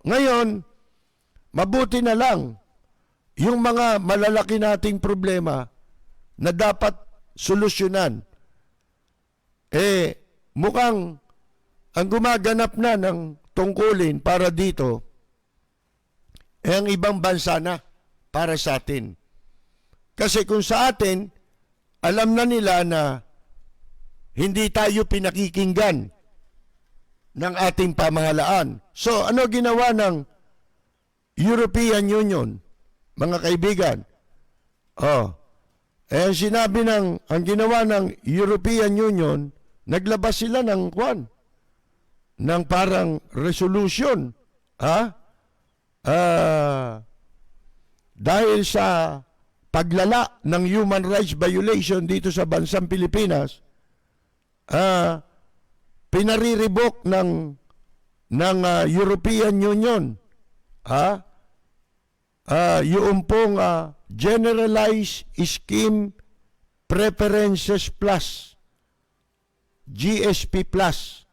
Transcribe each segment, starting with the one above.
ngayon, mabuti na lang yung mga malalaki nating problema na dapat solusyonan. Mukhang ang gumaganap na ng tungkulin para dito, ang ibang bansa na para sa atin. Kasi kung sa atin, alam na nila na hindi tayo pinakikinggan ng ating pamahalaan. So, ano ginawa ng European Union, mga kaibigan? Sinabi ang ginawa ng European Union, naglabas sila ng ng parang resolution, dahil sa paglala ng human rights violation dito sa bansang Pilipinas, pinariribok ng European Union yung pong Generalized Scheme Preferences Plus, GSP Plus,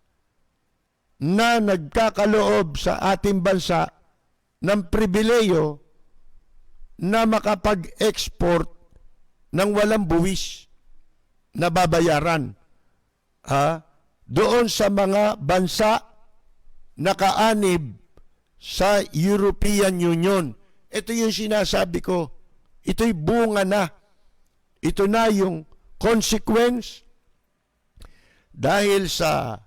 na nagkakaloob sa ating bansa ng pribileyo na makapag-export ng walang buwis na babayaran doon sa mga bansa na kaanib sa European Union. Ito yung sinasabi ko, ito'y bunga na. Ito na yung consequence dahil sa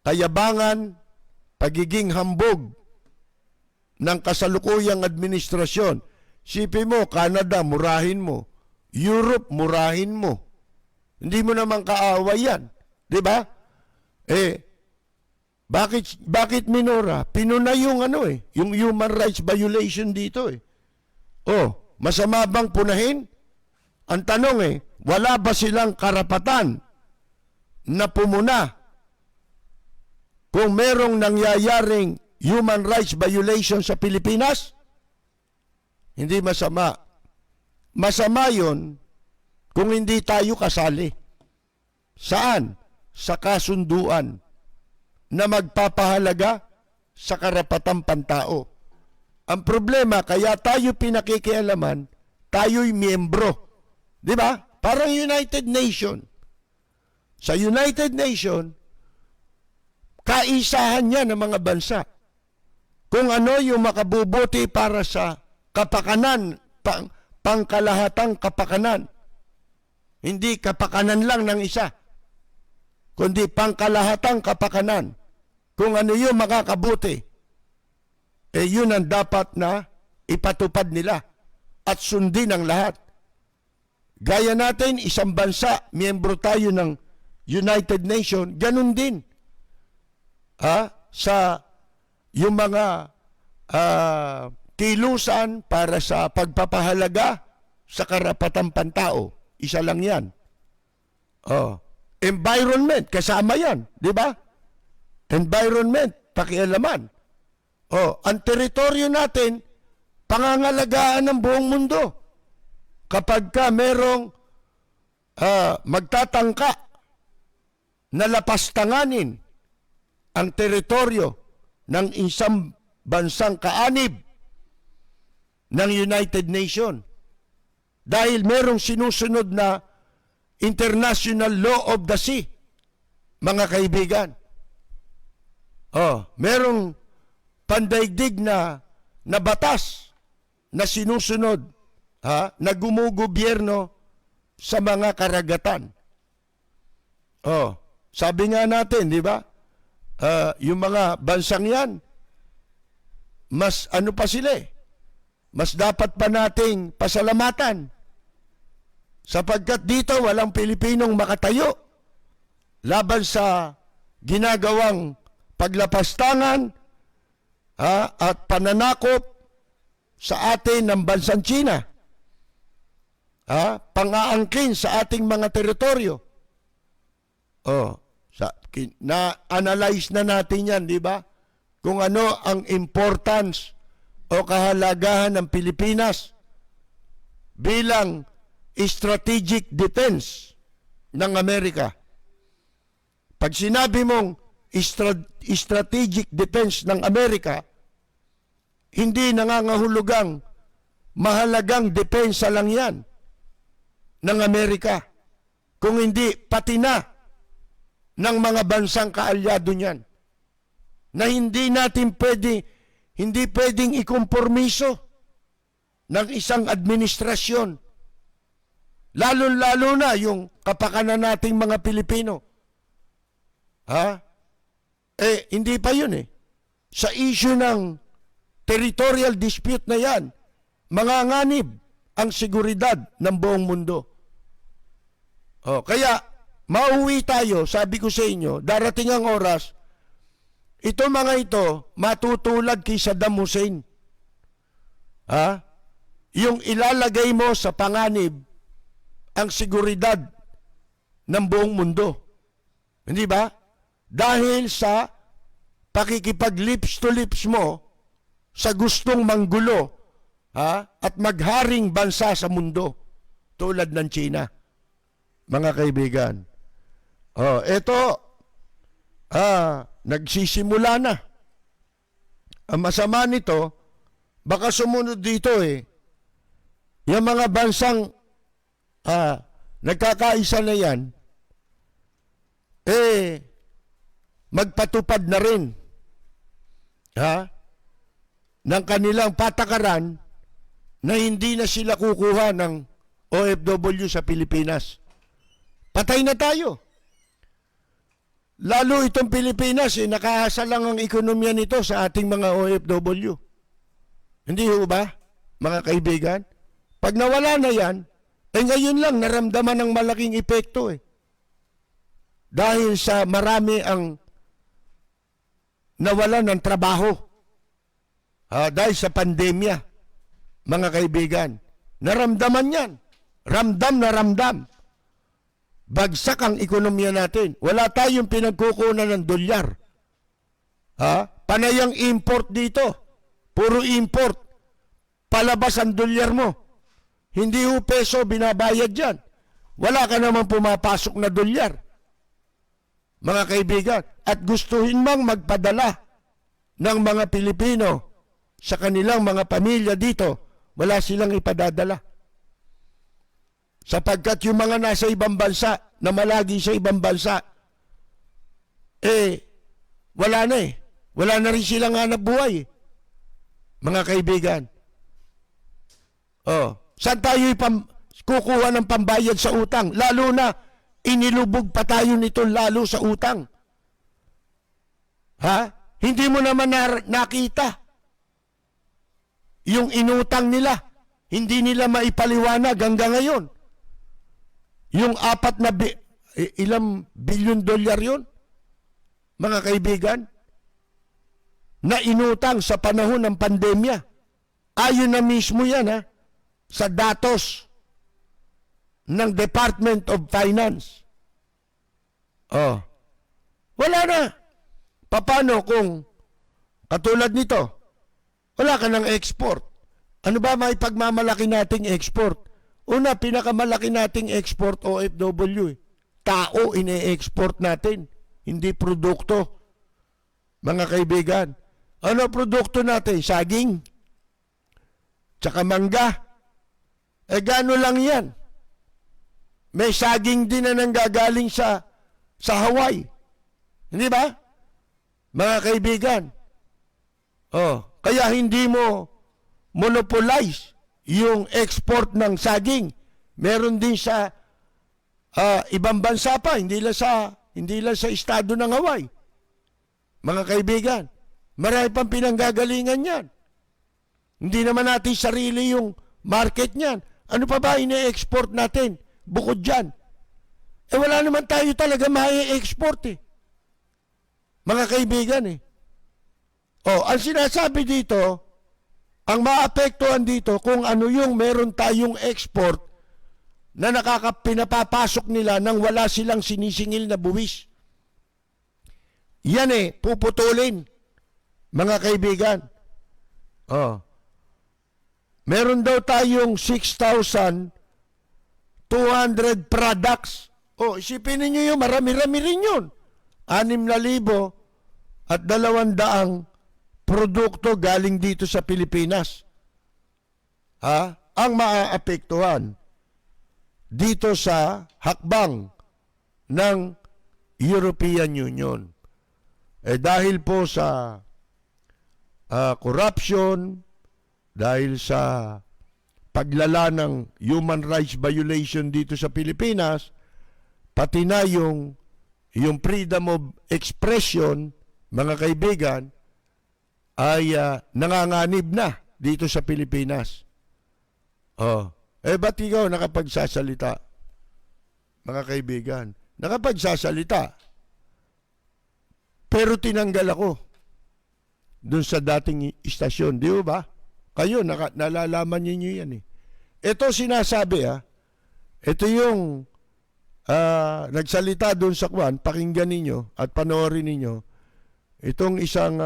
kayabangan, pagiging hambog ng kasalukuyang administrasyon. Sipin mo, Canada, murahin mo. Europe, murahin mo. Hindi mo naman kaaway yan. Diba? Bakit minura? Pinunay yung yung human rights violation dito masama bang punahin? Ang tanong wala ba silang karapatan na pumuna kung merong nangyayaring human rights violation sa Pilipinas? Hindi masama. Masama yon kung hindi tayo kasali. Saan? Sa kasunduan na magpapahalaga sa karapatang pantao. Ang problema, kaya tayo pinakikialaman, tayo'y miyembro. Di ba? Parang United Nations. Sa United Nations, kaisahan niya ng mga bansa. Kung ano yung makabubuti para sa kapakanan, pangkalahatang kapakanan. Hindi kapakanan lang ng isa, kundi pangkalahatang kapakanan. Kung ano yung makakabuti, yun ang dapat na ipatupad nila at sundin ang lahat. Gaya natin, isang bansa, miyembro tayo ng United Nations, ganun din. Sa yung mga kilusan para sa pagpapahalaga sa karapatang pantao. Isa lang yan. Environment, kasama yan. Di ba? Environment, pakialaman. Ang teritoryo natin, pangangalagaan ng buong mundo. Kapag ka merong magtatangka na lapastanganin ang teritoryo ng isang bansang kaanib ng United Nations, dahil merong sinusunod na international law of the sea, mga kaibigan. Merong pandaigdig na batas na sinusunod, na gumugobyerno sa mga karagatan. Sabi nga natin, di ba? Yung mga bansang yan, mas pa sila mas dapat pa nating pasalamatan. Sapagkat dito walang Pilipinong makatayo laban sa ginagawang paglapastangan at pananakop sa atin ng bansang China. Pang-aangkin sa ating mga teritoryo. Na-analyze na natin yan, di ba? Kung ano ang importance o kahalagahan ng Pilipinas bilang strategic defense ng Amerika. Pag sinabi mong strategic defense ng Amerika, hindi nangangahulugang mahalagang depensa lang yan ng Amerika. Kung hindi, pati na ng mga bansang kaalyado niyan. Na hindi pwedeng ikompormiso ng isang administrasyon. Lalo-lalo na yung kapakanan nating mga Pilipino. Hindi pa yun eh. Sa issue ng territorial dispute na yan, manganganib ang seguridad ng buong mundo. Kaya, mauwi tayo, sabi ko sa inyo, darating ang oras, ito mga ito, matutulad kay Saddam Hussein. Yung ilalagay mo sa panganib ang seguridad ng buong mundo. Hindi ba? Dahil sa pakikipag-lips to lips mo sa gustong manggulo at magharing bansa sa mundo tulad ng China. Mga kaibigan. Ito, nagsisimula na. Ang masama nito, baka sumunod dito yung mga bansang nagkakaisa na yan, magpatupad na rin ng kanilang patakaran na hindi na sila kukuha ng OFW sa Pilipinas. Patay na tayo. Lalo itong Pilipinas, nakaasa lang ang ekonomiya nito sa ating mga OFW. Hindi ho ba, mga kaibigan? Pag nawala na yan, ngayon lang naramdaman ng malaking epekto Dahil sa marami ang nawala ng trabaho. Dahil sa pandemya, mga kaibigan. Naramdaman yan. Ramdam na ramdam. Bagsak ang ekonomiya natin. Wala tayong pinagkukunan ng dolyar. Panay ang import dito. Puro import. Palabas ang dolyar mo. Hindi ho peso binabayad dyan. Wala ka naman pumapasok na dolyar. Mga kaibigan. At gustuhin mang magpadala ng mga Pilipino sa kanilang mga pamilya dito, wala silang ipadadala. Sapagkat yung mga nasa ibang bansa, na malagi sa ibang bansa, wala na Wala na rin silang hanap buhay. Mga kaibigan. Saan tayo kukuha ng pambayad sa utang? Lalo na, inilubog pa tayo nito lalo sa utang. Hindi mo naman nakita yung inutang nila. Hindi nila maipaliwanag hanggang ngayon. Yung ilang bilyon dolyar yun, mga kaibigan, na inutang sa panahon ng pandemya. Ayon na mismo yan sa datos ng Department of Finance. Wala na. Paano kung katulad nito, wala ka ng export? Ano ba may pagmamalaki nating export? Una, pinakamalaki nating export OFW. Tao ine-export natin, hindi produkto. Mga kaibigan, ano produkto natin? Saging? Tsaka mangga? Gano lang yan? May saging din na nanggagaling sa Hawaii. Hindi ba? Mga kaibigan. Kaya hindi mo monopolize yung export ng saging. Meron din sa ibang bansa pa, hindi lang sa estado ng Hawaii. Mga kaibigan, marami pang pinanggagalingan yan. Hindi naman natin sarili yung market niyan. Ano pa ba ine-export natin bukod dyan? Wala naman tayo talaga ma-export Mga kaibigan ang sinasabi dito, ang maapektuhan dito kung ano yung meron tayong export na pinapapasok nila nang wala silang sinisingil na buwis. Yan puputulin, mga kaibigan. Meron daw tayong 6,200 products. Isipin ninyo marami-rami rin yun. 6,200 produkto galing dito sa Pilipinas. Ang maaapektuhan dito sa hakbang ng European Union. Dahil po sa corruption, dahil sa paglala ng human rights violation dito sa Pilipinas, pati na yung freedom of expression, mga kaibigan, ay nanganganib na dito sa Pilipinas. Ba't ikaw nakapagsasalita? Mga kaibigan, nakapagsasalita. Pero tinanggal ako dun sa dating istasyon. Di ba? Kayo, nalalaman niyo yan eh. Ito sinasabi ito yung nagsalita dun sa kwan, pakinggan ninyo at panoorin ninyo. Itong isang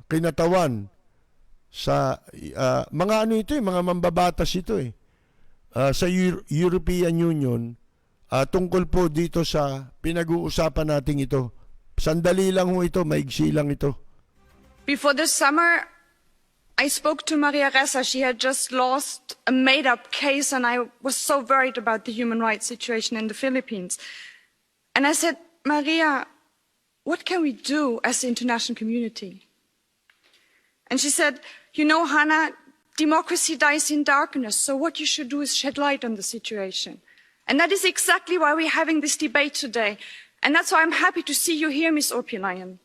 kinatawan sa mga ano ito mga mambabatas ito sa European Union tungkol po dito sa pinag-uusapan nating ito. Sandali lang ho ito, maigsi lang ito. Before the summer, I spoke to Maria Ressa. She had just lost a made-up case, and I was so worried about the human rights situation in the Philippines. And I said, Maria, what can we do as the international community? And she said, you know, Hannah, democracy dies in darkness, so what you should do is shed light on the situation. And that is exactly why we're having this debate today. And that's why I'm happy to see you here, Ms. Urpilainen.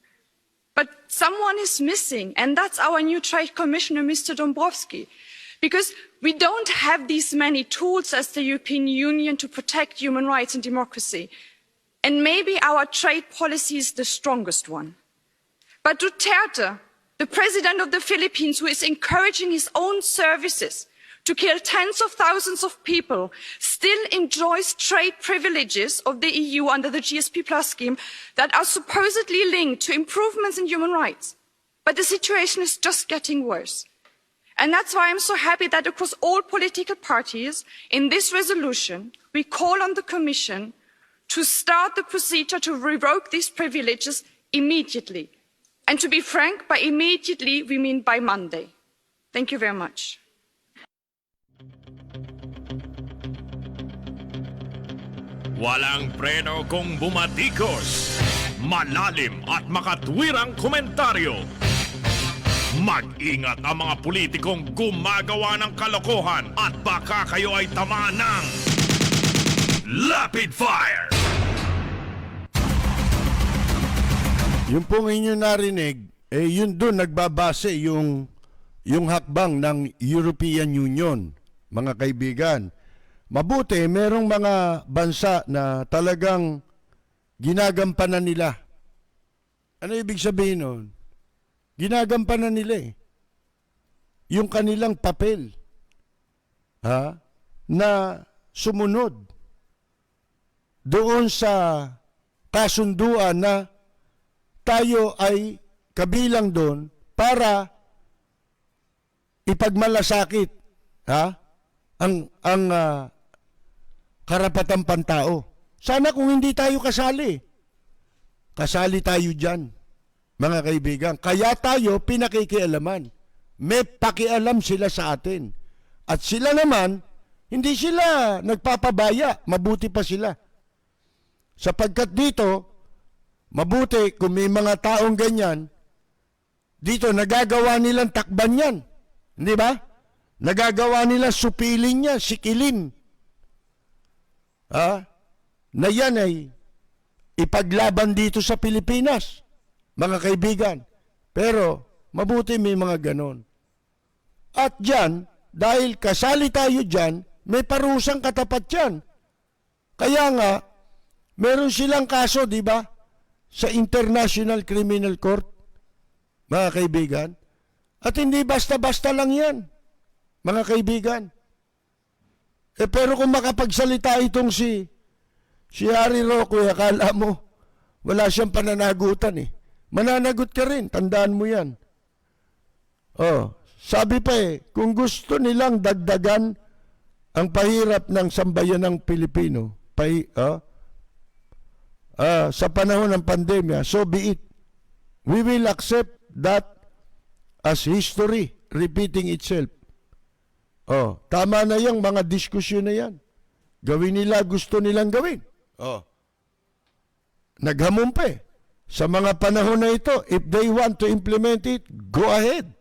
But someone is missing, and that's our new Trade Commissioner, Mr. Dombrovski. Because we don't have these many tools as the European Union to protect human rights and democracy. And maybe our trade policy is the strongest one. But Duterte, the president of the Philippines, who is encouraging his own services to kill tens of thousands of people, still enjoys trade privileges of the EU under the GSP Plus scheme that are supposedly linked to improvements in human rights. But the situation is just getting worse. And that's why I'm so happy that across all political parties in this resolution, we call on the Commission to start the procedure to revoke these privileges immediately. And to be frank, by immediately, we mean by Monday. Thank you very much. Walang preno kung bumatikos, malalim at makatwirang komentaryo. Mag-ingat ang mga politikong gumagawa ng kalokohan at baka kayo ay tamaan ng Rapid Fire! Yung pong inyo narinig, yun doon nagbabase yung hakbang ng European Union, mga kaibigan. Mabuti, merong mga bansa na talagang ginagampanan nila. Ano ibig sabihin nun? Ginagampanan nila yung kanilang papel na sumunod doon sa kasunduan na tayo ay kabilang doon para ipagmalasakit ang karapatang pantao. Sana kung hindi tayo kasali tayo dyan, mga kaibigan. Kaya tayo pinakikialaman. May pakialam sila sa atin. At sila naman, hindi sila nagpapabaya. Mabuti pa sila. Sapagkat dito, mabuti kung may mga taong ganyan, dito nagagawa nilang takban yan. Hindi ba? Nagagawa nila supilin niya, sikilin. Na yan ay ipaglaban dito sa Pilipinas, mga kaibigan. Pero mabuti may mga ganon. At dyan, dahil kasali tayo dyan, may parusang katapat yan. Kaya nga, meron silang kaso, di ba? Sa International Criminal Court, mga kaibigan. At hindi basta-basta lang yan, mga kaibigan. Pero kung makapagsalita itong si Harry Roque, akala mo, wala siyang pananagutan Mananagot ka rin, tandaan mo yan. Sabi pa kung gusto nilang dagdagan ang pahirap ng sambayanang Pilipino, sa panahon ng pandemya, so be it. We will accept that as history repeating itself. Oh, tama na yung mga diskusyon na yan. Gawin nila gusto nilang gawin. Oh. Naghamon pa eh. Sa mga panahon na ito, if they want to implement it, go ahead.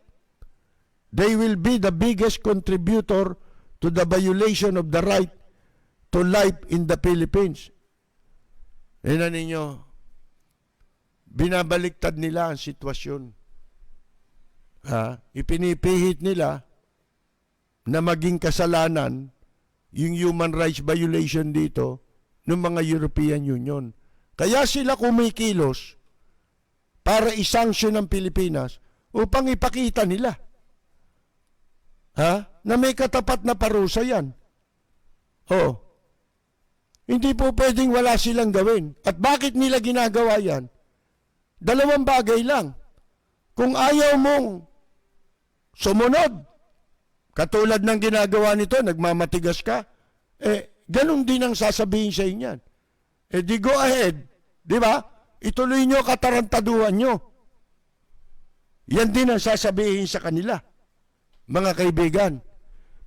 They will be the biggest contributor to the violation of the right to life in the Philippines. Ina ninyo, binabaliktad nila ang sitwasyon. Ipinipihit nila na maging kasalanan yung human rights violation dito ng mga European Union. Kaya sila kumikilos para isanksyon ang Pilipinas upang ipakita nila na may katapat na parusa yan. Oh. Hindi po pwedeng wala silang gawin. At bakit nila ginagawa yan? Dalawang bagay lang. Kung ayaw mong sumunod, katulad ng ginagawa nito, nagmamatigas ka, ganun din ang sasabihin sa inyo. Di go ahead. Di ba? Ituloy nyo katarantaduhan nyo. Yan din ang sasabihin sa kanila. Mga kaibigan,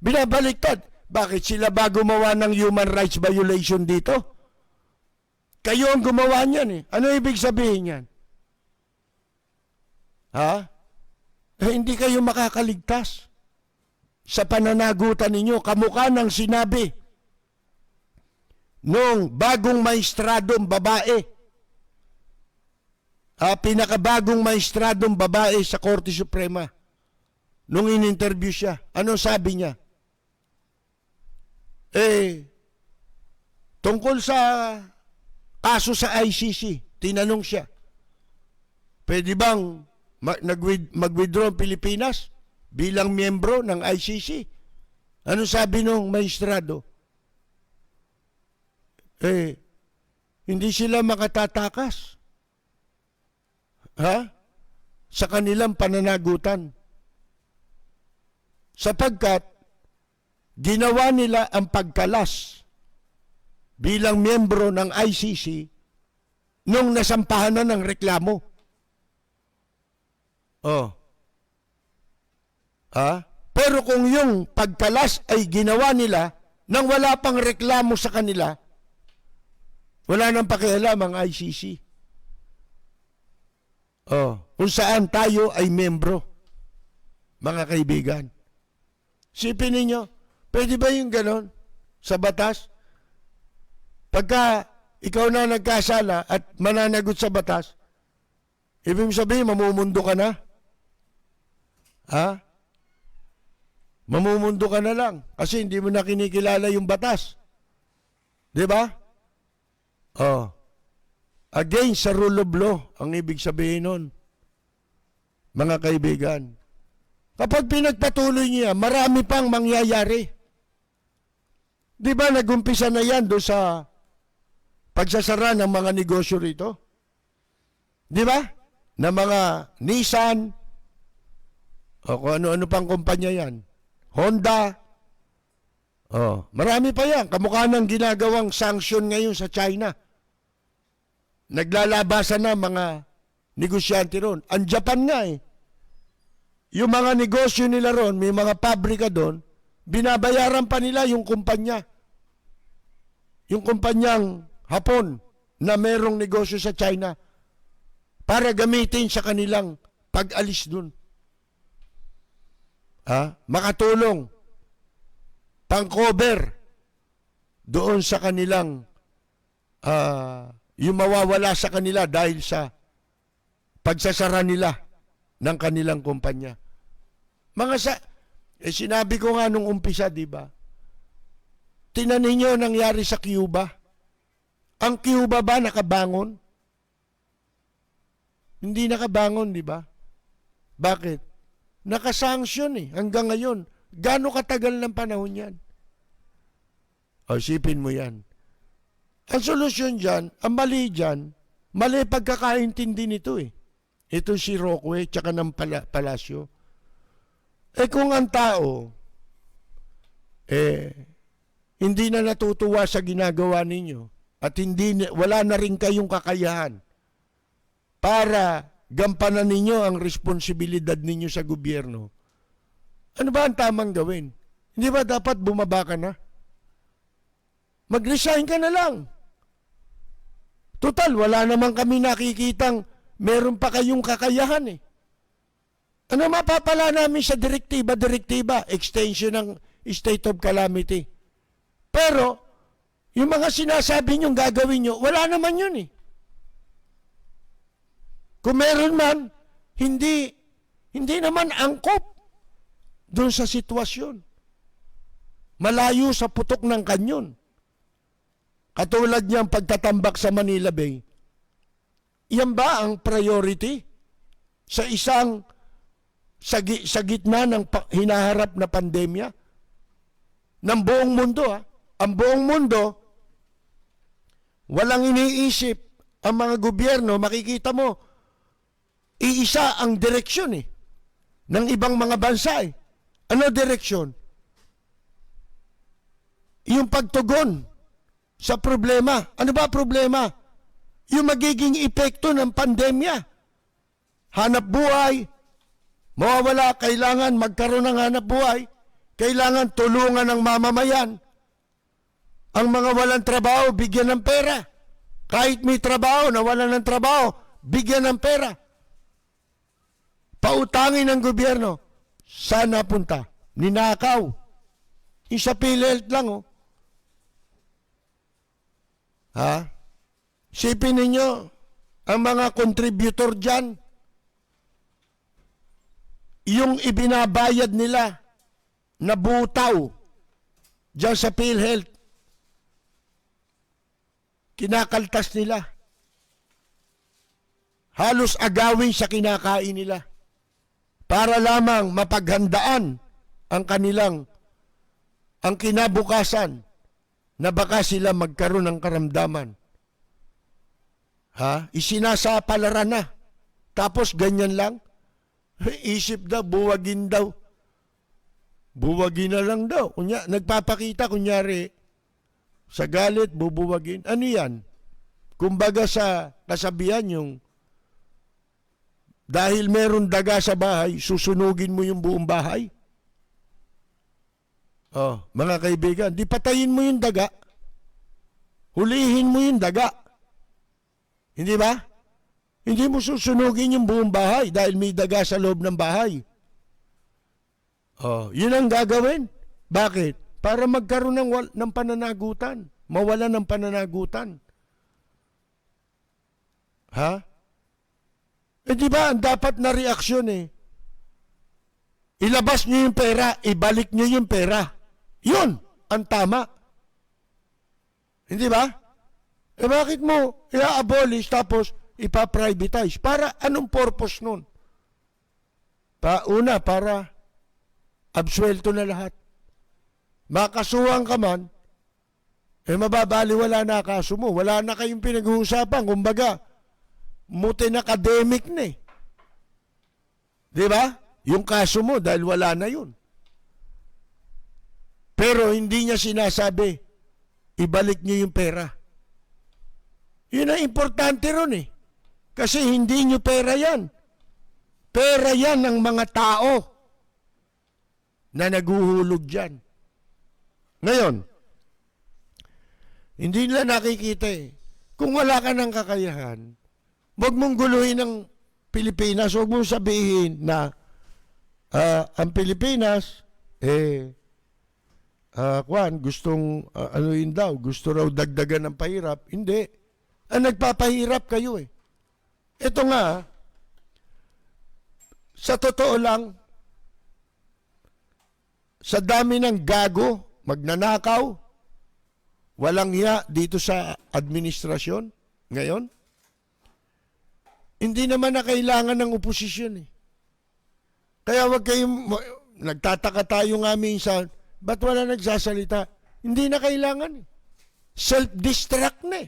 binabaliktad. Bakit sila ba gumawa ng human rights violation dito? Kayo ang gumawa niyan eh. Ano ibig sabihin yan? Hindi kayo makakaligtas sa pananagutan ninyo. Kamukha ng sinabi nung bagong maestradong babae, pinakabagong maestradong babae sa Korte Suprema, nung in-interview siya. Ano sabi niya? Tungkol sa kaso sa ICC, tinanong siya, pwede bang mag-withdraw ang Pilipinas bilang miyembro ng ICC? Ano sabi nung maestrado? Hindi sila makatatakas sa kanilang pananagutan. Sapagkat ginawa nila ang pagkalas bilang miyembro ng ICC nung nasampahan na ng reklamo. Pero kung yung pagkalas ay ginawa nila nang wala pang reklamo sa kanila, wala nang pakialam ang ICC. Kung saan tayo ay miyembro, mga kaibigan. Sipin ninyo, pwede ba yung ganon sa batas? Pagka ikaw na nagkasala at mananagot sa batas, ibig sabihin, mamumundo ka na? Mamumundo ka na lang kasi hindi mo na kinikilala yung batas. Di ba? Against sa rule of law, ang ibig sabihin nun, mga kaibigan. Kapag pinagpatuloy niya, marami pang mangyayari. Di ba nagumpisa na yan doon sa pagsasara ng mga negosyo rito? Di ba? Na mga Nissan, o kung ano-ano pang kumpanya yan, Honda, marami pa yan. Kamukha ng ginagawang sanction ngayon sa China. Naglalabasan na mga negosyante ron. Ang Japan nga eh. Yung mga negosyo nila ron, may mga pabrika doon, binabayaran pa nila yung kumpanya. Yung kumpanyang Hapon na merong negosyo sa China para gamitin sa kanilang pag-alis doon. Makatulong pang-cover doon sa kanilang yung mawawala sa kanila dahil sa pagsasara nila ng kanilang kumpanya. Sinabi ko nga nung umpisa, di ba? Tinanin nyo nangyari sa Cuba. Ang Cuba ba nakabangon? Hindi nakabangon, di ba? Bakit? Nakasanksyon hanggang ngayon. Gaano katagal ng panahon yan? Isipin mo yan. Ang solusyon dyan, ang mali dyan, mali pagkakaintindi nito Ito si Roque, tsaka ng Palacio. Kung ang tao, hindi na natutuwa sa ginagawa ninyo, at wala na rin kayong kakayahan para gampanan ninyo ang responsibilidad ninyo sa gobyerno, ano ba ang tamang gawin? Hindi ba dapat bumaba ka na? Mag-resign ka na lang. Total, wala naman kami nakikitang meron pa kayong kakayahan eh. Ano mapapala namin sa direktiba? Extension ng state of calamity. Pero, yung mga sinasabi nyo gagawin nyo, wala naman yun eh. Kung meron man, hindi naman angkop doon sa sitwasyon. Malayo sa putok ng kanyon. Katulad niyang pagtatambak sa Manila Bay. Yan ba ang priority sa isang sa gitna ng hinaharap na pandemya ng buong mundo? Ang buong mundo, walang iniisip ang mga gobyerno. Makikita mo, iisa ang direksyon ng ibang mga bansa Ano direksyon? Yung pagtugon sa problema. Ano ba problema? Yung magiging epekto ng pandemya. Hanap buhay, mawawala, kailangan magkaroon ng hanap buhay, kailangan tulungan ng mamamayan. Ang mga walang trabaho, bigyan ng pera. Kahit may trabaho, nawalan ng trabaho, bigyan ng pera. Pautangin ng gobyerno. Saan napunta? Ninakaw. Yung sa PhilHealth lang, Ha? Sipin ninyo, ang mga contributor dyan, yung ibinabayad nila na butaw dyan sa PhilHealth, kinakaltas nila. Halos agawin sa kinakain nila para lamang mapaghandaan ang ang kinabukasan na baka sila magkaroon ng karamdaman. Isinasapalaran na. Tapos ganyan lang. Isip daw, buwagin daw. Buwagin na lang daw. Nagpapakita, kunyari, sa galit, bubuwagin. Ano yan? Kumbaga sa kasabihan yung, dahil meron daga sa bahay, susunugin mo yung buong bahay. Mga kaibigan, di patayin mo yung daga. Hulihin mo yung daga. Hindi ba? Hindi mo susunugin yung buong bahay dahil may daga sa loob ng bahay. Yun ang gagawin. Bakit? Para magkaroon ng pananagutan. Mawala ng pananagutan. Di ba? Ang dapat na reaksyon ilabas nyo yung pera, ibalik nyo yung pera. Yun ang tama. Hindi ba? Bakit mo i-abolish tapos ipa-privatize? Para anong purpose nun? Una, para absuelto na lahat. Makasuhan ka man, mababaliwala na kaso mo. Wala na kayong pinag-uusapan. Kumbaga, mutin academic na Di ba? Yung kaso mo dahil wala na yun. Pero hindi niya sinasabi, ibalik niyo yung pera. Yun ang importante ron Kasi hindi niyo pera yan. Pera yan ng mga tao na naguhulog dyan. Ngayon, hindi nila nakikita Kung wala ka ng kakayahan, huwag mong guluhin ng Pilipinas, huwag mong sabihin na ang Pilipinas, gustong, gusto raw dagdagan ng pahirap. Hindi. Nagpapahirap kayo Ito nga, sa totoo lang, sa dami ng gago, magnanakaw, walang hiya dito sa administrasyon ngayon, hindi naman na kailangan ng oposisyon Kaya wag kayong, nagtataka tayo nga minsan, ba't wala nagsasalita? Hindi na kailangan Self-destruct na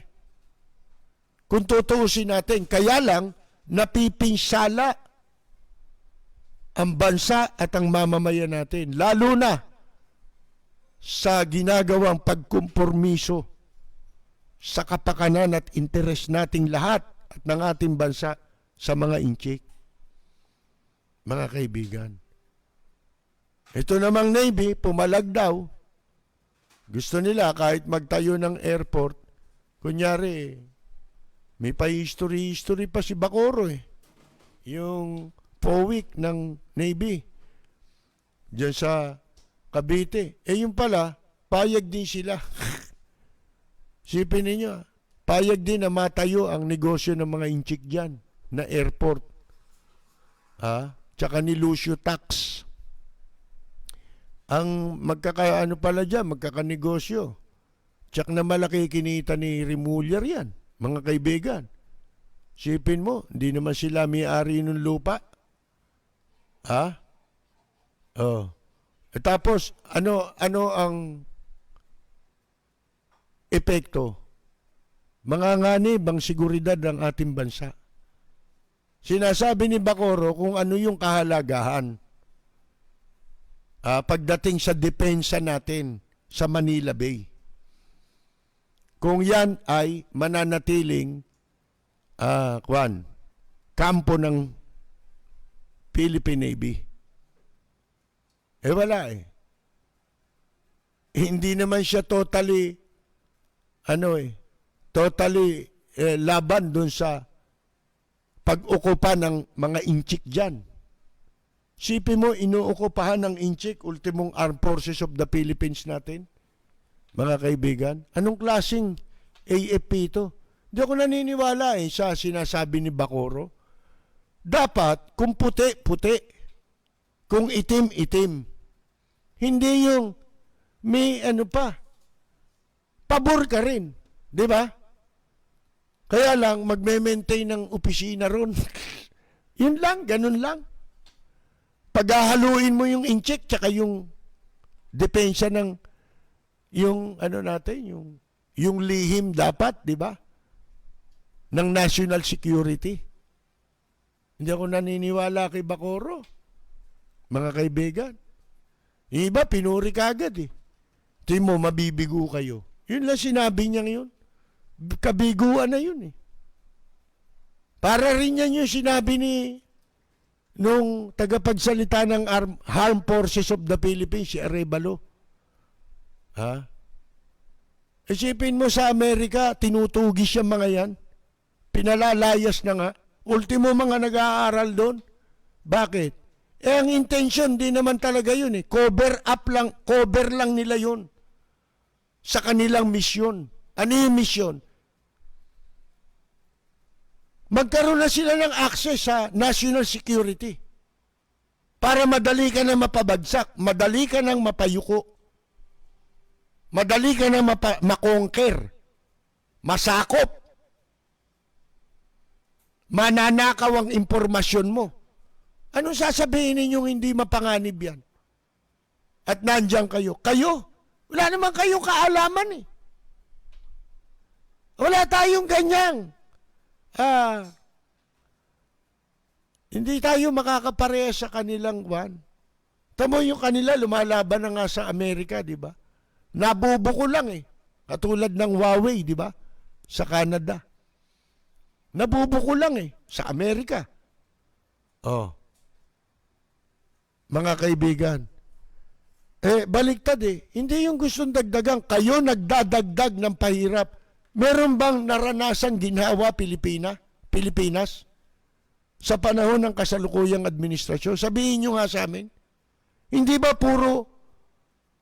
Kung tutuusin natin, kaya lang, napipinsala ang bansa at ang mamamayan natin. Lalo na sa ginagawang pagkumpormiso sa kapakanan at interes nating lahat at ng ating bansa sa mga inchik. Mga kaibigan. Ito namang Navy, pumalag daw. Gusto nila kahit magtayo ng airport, kunyari, may pa-history pa si Bacoro eh. Yung POWIC ng Navy. Diyan sa Cavite. Eh yung pala, payag din sila. Sipin ninyo, payag din na matayo ang negosyo ng mga inchik dyan na airport. Tsaka ni Lucio Tax. Ang magkakaano pala dyan, magkakanegosyo. Tsak na malaki kinita ni Remuller yan, mga kaibigan. Sipin mo, hindi naman sila may-ari ng lupa. Tapos, ano ang epekto? Manganganib ang seguridad ng ating bansa. Sinasabi ni Bacoro kung ano yung kahalagahan pagdating sa depensa natin sa Manila Bay. Kung yan ay mananatiling kampo ng Philippine Navy. Wala eh. Hindi naman siya totally laban dun sa pag-ukupa ng mga inchik dyan. Sipin mo, inuukupahan ng inchik, ultimong armed forces of the Philippines natin. Mga kaibigan, anong klaseng AFP ito? Hindi ako naniniwala sa sinasabi ni Bacoro. Dapat, kung puti, puti. Kung itim, itim. Hindi yung may pabor ka rin. Di ba? Kaya lang, magme-maintain ng opisina ron. Yun lang, ganun lang. Paghahaluin mo yung incheck tsaka yung depensa ng yung yung lihim dapat, di ba? Ng national security. Hindi ako naniniwala kay Bacoro. Mga kaibigan. Yung iba, pinuri ka agad eh. Tingin mo, mabibigo kayo. Yun lang sinabi niya yun. Kabiguan na yun eh. Para rin yan yung sinabi nung tagapagsalita ng Armed Forces of the Philippines, si Arevalo. Isipin mo sa Amerika, tinutugis yung mga yan. Pinalalayas na nga. Ultimo mga nag-aaral doon. Bakit? Ang intention, di naman talaga yun eh. Cover lang nila yun. Sa kanilang misyon. Ano yung misyon? Magkaroon na sila ng access sa national security para madali ka na mapabagsak, madali ka nang mapayuko, madali ka na makonquer, masakop, mananakaw ang impormasyon mo. Anong sasabihin ninyong hindi mapanganib yan? At nandiyan kayo. Kayo? Wala naman kayong kaalaman eh. Wala tayong ganyang. Hindi tayo makakapareha sa kanilang Tamo yung kanila, lumalaban na nga sa Amerika, di ba? Nabubuko lang eh. Katulad ng Huawei, di ba? Sa Canada. Nabubuko lang eh. Sa Amerika. Mga kaibigan. Baliktad eh. Hindi yung gustong dagdagan. Kayo nagdadagdag ng pahirap. Meron bang naranasang ginawa Pilipinas sa panahon ng kasalukuyang administrasyon? Sabihin nyo nga sa amin. Hindi ba puro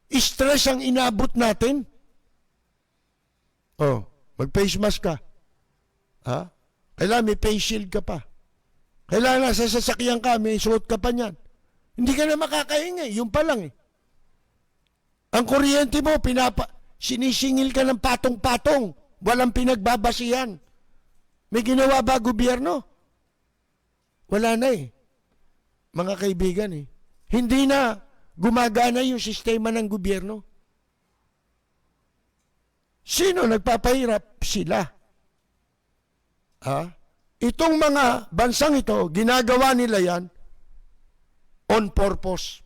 stress ang inabot natin? Mag-face mask ka. Kailangan may face shield ka pa. Kailangan sa sasakyan ka, may suot ka pa niyan. Hindi ka na makakaingay. Yung pa lang eh. Ang kuryente mo, sinisingil ka ng patong-patong. Walang pinagbabasihan. May ginawa ba gobyerno? Wala na eh. Mga kaibigan eh. Hindi na gumagana yung sistema ng gobyerno. Sino nagpapahirap? Sila. Itong mga bansang ito, ginagawa nila yan on purpose.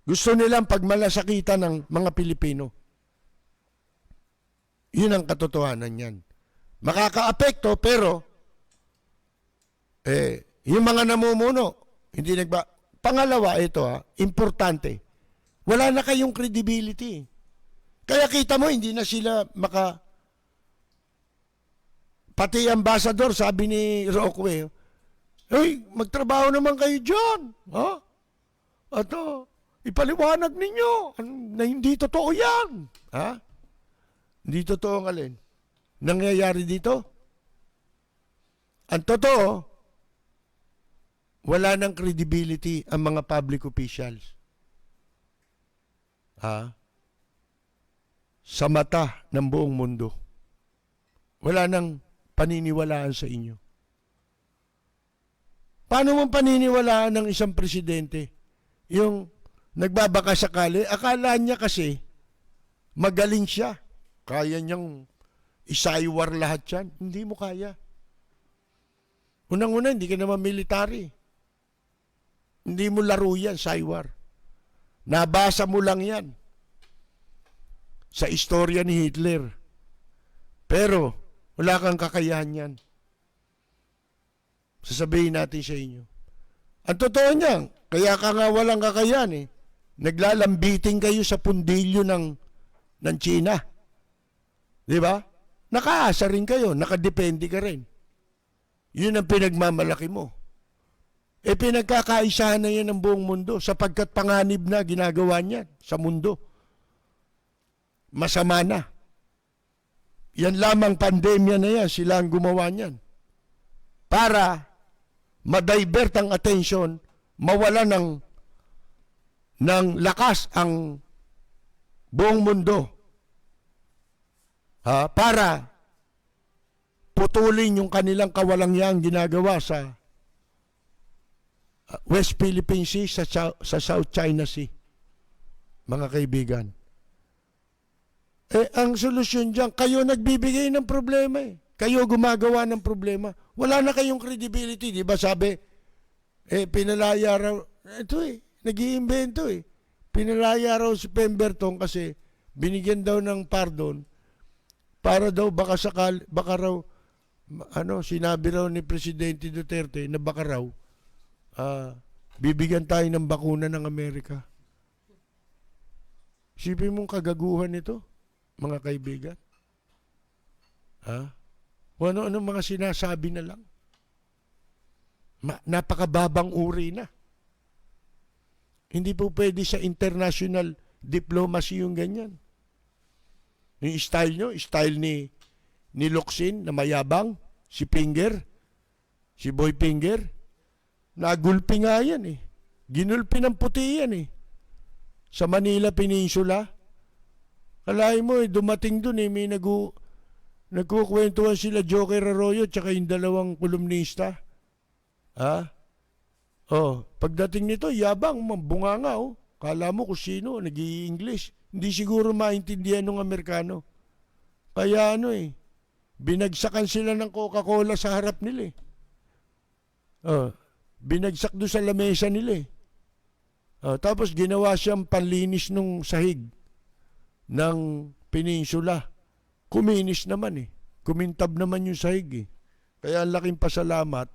Gusto nilang pagmalasakitan ng mga Pilipino. Yun ang katotohanan yan. Makakaapekto, pero yung mga namumuno, hindi Pangalawa, ito importante, wala na kayong credibility. Kaya kita mo, hindi na sila pati ambassador, sabi ni Roque, hey, magtrabaho naman kayo dyan. Ha? At ipaliwanag ninyo na hindi totoo yan. Ha? Hindi totoo ang alin. Nangyayari dito? Ang totoo, wala ng credibility ang mga public officials. Sa mata ng buong mundo. Wala nang paniniwalaan sa inyo. Paano mo paniniwalaan ng isang presidente? Yung nagbabaka sakali, akala niya kasi magaling siya. Kaya niyang isaywar lahat yan. Hindi mo kaya. Unang-una, hindi ka naman military. Hindi mo laro yan, saywar. Nabasa mo lang yan sa istorya ni Hitler. Pero, wala kang kakayahan yan. Sasabihin natin sa inyo. Ang totoo niyan, kaya ka nga walang kakayahan eh. Naglalambiting kayo sa pundilyo ng China. Di ba? Nakaasa rin kayo, nakadepende ka rin. Yun ang pinagmamalaki mo. Pinagkakaisahan na yan ng buong mundo sapagkat panganib na ginagawa niyan sa mundo. Masama na. Yan lamang pandemya na yan, sila ang gumawa niyan. Para ma-divert ang attention, mawala ng lakas ang buong mundo. Para putulin yung kanilang kawalangyang ginagawa sa West Philippine Sea, sa South China Sea. Mga kaibigan. Ang solusyon dyan, kayo nagbibigay ng problema eh. Kayo gumagawa ng problema. Wala na kayong credibility. Di ba sabi, pinalaya raw, ito nag-iimbento Pinalaya raw si Pemberton kasi binigyan daw ng pardon para daw baka raw, sinabi raw ni Presidente Duterte na baka raw, bibigyan tayo ng bakuna ng Amerika. Isipin mong kagaguhan ito, mga kaibigan. Kung ano mga sinasabi na lang. Napakababang uri na. Hindi po pwede sa international diplomacy yung ganyan. Yung style nyo, style ni Locsin na mayabang, si Finger, si Boy Finger, nagulpi nga yan Ginulpi ng puti yan sa Manila Peninsula. Kalahin mo dumating dun may nagkukwentuhan sila Joker Arroyo tsaka yung dalawang kolumnista. Pagdating nito, yabang, bunganga Kala mo kung sino, nag-i-English. Hindi siguro maintindihan ng Amerikano. Kaya binagsakan sila ng Coca-Cola sa harap nila binagsak doon sa lamesa nila tapos ginawa siyang panlinis nung sahig ng peninsula. Kuminis naman Kumintab naman yung sahig Kaya ang laking pasalamat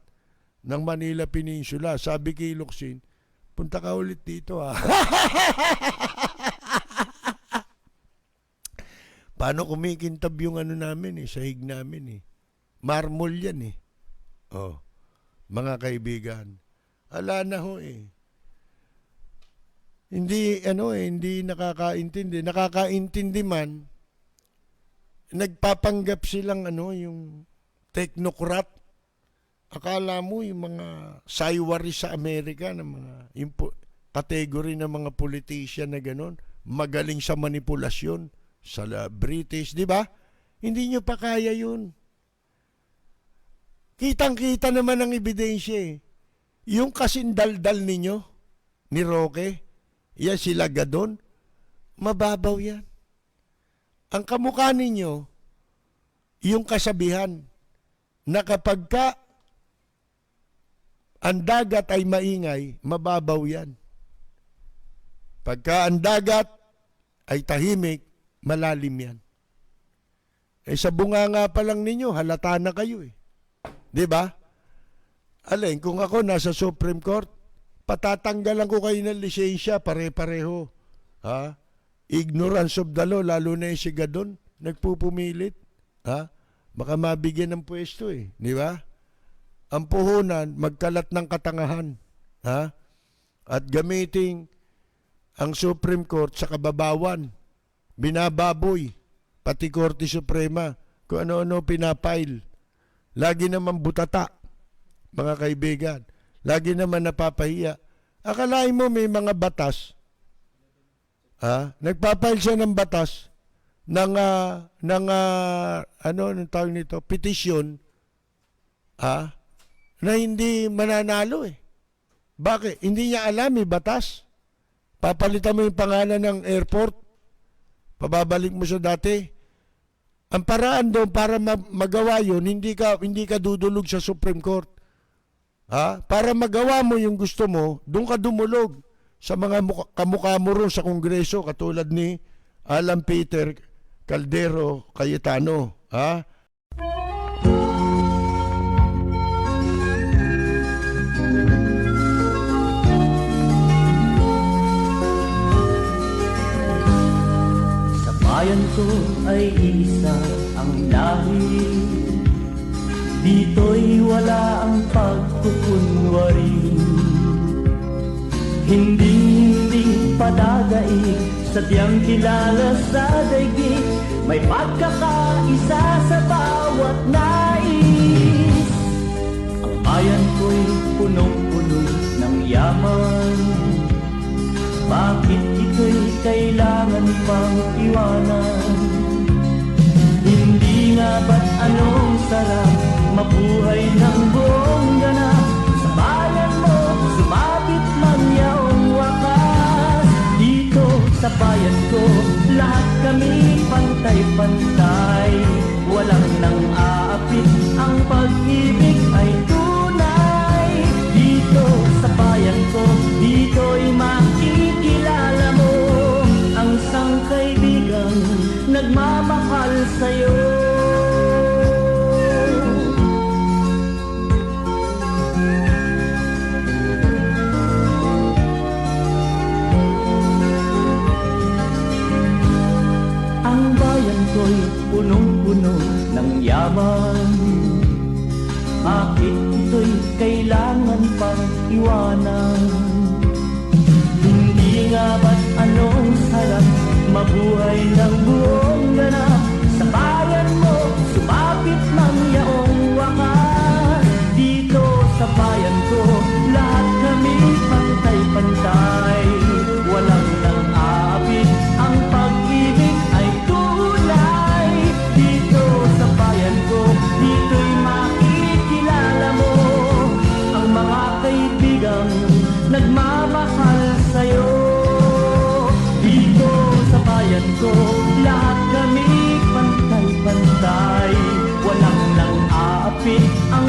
ng Manila Peninsula. Sabi kay Locsin, punta ka ulit dito Paano kumikintab yung namin sahig namin Marmol yan mga kaibigan. Ala na ho Hindi hindi nakakaintindi. Nakakaintindi man, nagpapanggap silang yung technocrat. Akala mo yung mga saywari sa Amerika na yung category ng mga politician na gano'n, magaling sa manipulasyon sa British, di ba? Hindi nyo pa kaya yun. Kitang-kita naman ang ebidensya Yung kasindaldal ninyo, ni Roque, yan sila Gadon, mababaw yan. Ang kamukha ninyo, yung kasabihan, na kapag ang dagat ay maingay, mababaw yan. Pagka ang dagat ay tahimik, malalim yan. sa bunganga pa lang ninyo, halata na kayo eh. Di ba? Alin, kung ako nasa Supreme Court, patatanggalan ko kayo ng lisensya, pare-pareho. Ha? Ignorance of the law, lalo na yung siga doon, nagpupumilit. Ha? Baka mabigyan ng pwesto eh. Di ba? Ang puhunan, magkalat ng katangahan. Ha? At gamiting ang Supreme Court sa kababawan. Binababoy. Pati Korte Suprema. Kung ano-ano pinapail. Lagi naman butata, mga kaibigan. Lagi naman napapahiya. Akalain mo may mga batas. Nagpapail siya ng batas ng anong tawag nito? Petisyon na hindi mananalo eh. Bakit? Hindi niya alam may batas. Papalitan mo yung pangalan ng airport. Pababalik mo sa dati. Ang paraan doon para magawa yun, hindi ka dudulog sa Supreme Court. Para magawa mo yung gusto mo, doon ka dumulog sa mga kamukha mo ron sa Kongreso, katulad ni Alan Peter Caldero Cayetano. Sa bayan ko ay isa ang lahi, dito'y wala ang pagkukunwari. Hindi padadaig, sadyang kilala sa daigdig, may pagkakaisa sa bawat nais. Ang bayan ko'y punong-puno ng yaman, bakit ito'y kailangan pang iwanan? Hindi nga ba't anong sarap mabuhay ng buong ganap? Sa bayan mo, sumabit man yaong wakas. Dito sa bayan ko, lahat kami pantay-pantay. Walang nang aapit, ang pag-ibig ay tunay. Dito sa bayan ko, dito'y makikilala mo ang isang kaibigang nagmamahal sa'yo. Ang bayan ko'y punong-puno ng yaman, bakit ito'y kailangan pang iwanan? Hindi nga ba't anong sarap mabuhay ng buong ganap? Sa bayan mo, sumapit man yaong wakas. Dito sa bayan ko, lahat kami pantay-pantay. Walang nang aapit, ang pag-ibig ay tunay. Dito sa bayan ko, dito'y makikilala mo ang mga kaibigang nagmamahal sa'yo. Dito sa bayan ko, lahat kami pantay-pantay. Walang nang aapit, ang